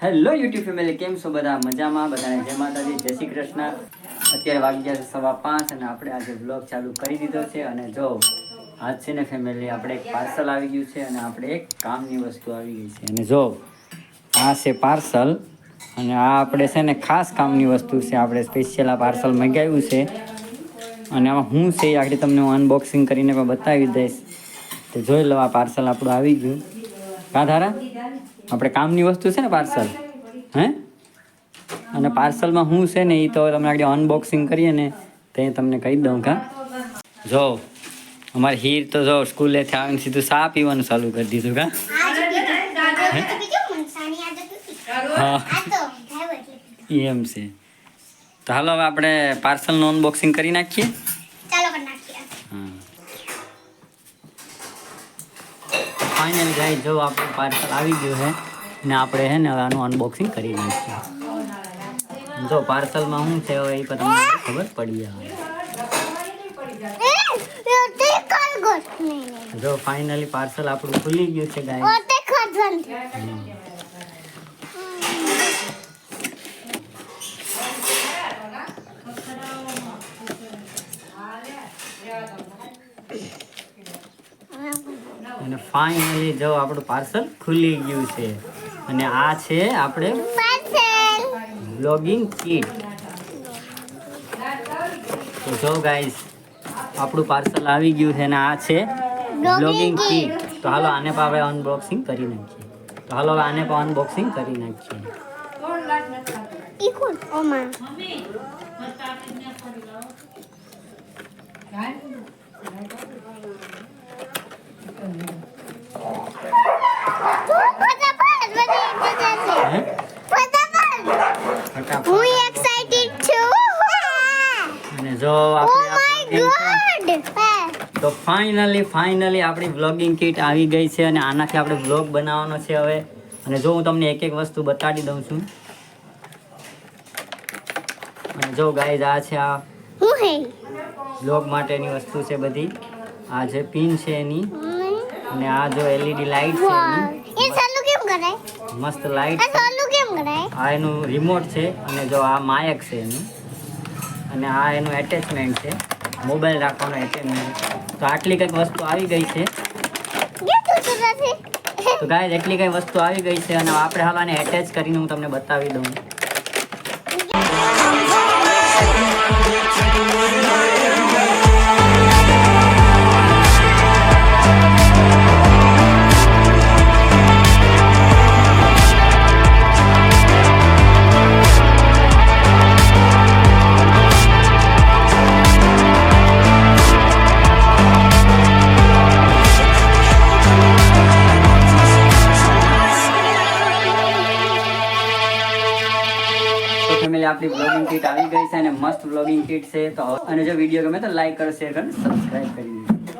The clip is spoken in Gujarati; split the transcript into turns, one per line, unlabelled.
હેલો યુટ્યુબ ફેમિલી, કેમ છો બધા? મજામાં? બધાને જય માતાજી, જય શ્રી કૃષ્ણ. અત્યારે વાગી ગયા છે 5:15 અને આપણે આજે બ્લોગ ચાલુ કરી દીધો છે. અને જો આજ છે ને ફેમિલી, આપણે એક પાર્સલ આવી ગયું છે અને આપણે એક કામની વસ્તુ આવી ગઈ છે. અને જો આ છે પાર્સલ અને આ આપણે છે ને ખાસ કામની વસ્તુ છે. આપણે સ્પેશિયલ આ પાર્સલ મંગાવ્યું છે અને આમાં શું છે એ આગળ તમને હું અનબોક્સિંગ કરીને પણ બતાવી દઈશ. તો જોઈ લો, આ પાર્સલ આપણું આવી ગયું. કાં ધારા આપણે કામની વસ્તુ છે ને પાર્સલ, હે? અને પાર્સલમાં શું છે ને એ તો તમે આગળ અનબોક્સિંગ કરીએ ને તે તમને કહી દઉં. કાં જો અમારે હીર તો જો સ્કૂલેથી આવીને સીધું ચા પીવાનું ચાલુ કરી દીધું. કાં હા એમ છે. તો હાલો હવે આપણે પાર્સલનું અનબોક્સિંગ કરી નાખીએ. ફાઇનલી ગાઈસ, જો આપણું પાર્સલ આવી ગયું છે ને આપણે છે ને હવે આનું અનબોક્સિંગ કરી નાખીએ. જો પાર્સલમાં શું છે એ પણ તમને ખબર પડી જાય. જો ફાઇનલી પાર્સલ આપણું ખુલી ગયું છે ગાઈસ. અને ફાઇનલી જો આપણું પાર્સલ ખુલી ગયું છે અને આ છે આપણે બ્લોગિંગ કીટ. તો જો ગાઈસ, આપણું પાર્સલ આવી ગયું છે અને આ છે બ્લોગિંગ કીટ. તો હાલો આને પણ આપણે અનબોક્સિંગ કરી નાખીએ. તો હાલો હવે આને પણ અનબોક્સિંગ કરી નાખીએ. અને જો તો ફાઇનલી આપણી વ્લોગિંગ કીટ આવી ગઈ છે અને આનાથી આપણે વ્લોગ બનાવવાનો છે હવે. અને જો હું તમને એક એક વસ્તુ બતાડી દઉં છું. અને જો ગાઈઝ, આ છે આ વ્લોગ માટેની વસ્તુ છે બધી. આ જે પિન છે એની, અને આ જો LED લાઇટ છે એની, મસ્ત લાઇટ. આ એનું રિમોટ છે અને જો આ માયક છે એનું, અને આ એનું એટેચમેન્ટ છે, મોબાઈલ રાખવાનો એટેચમેન્ટ. તો આટલી કંઈક વસ્તુ આવી ગઈ છે. તો ગાઈઝ, એટલી કંઈ વસ્તુ આવી ગઈ છે અને આપણે હાલ આને એટેચ કરીને હું તમને બતાવી દઉં. આપણી બ્લોગિંગ કીટ આવી ગઈ છે અને મસ્ત બ્લોગિંગ કીટ છે. તો અને જો વિડીયો ગમે તો લાઈક કરો, શેર કરો, સબસ્ક્રાઇબ કરી દો.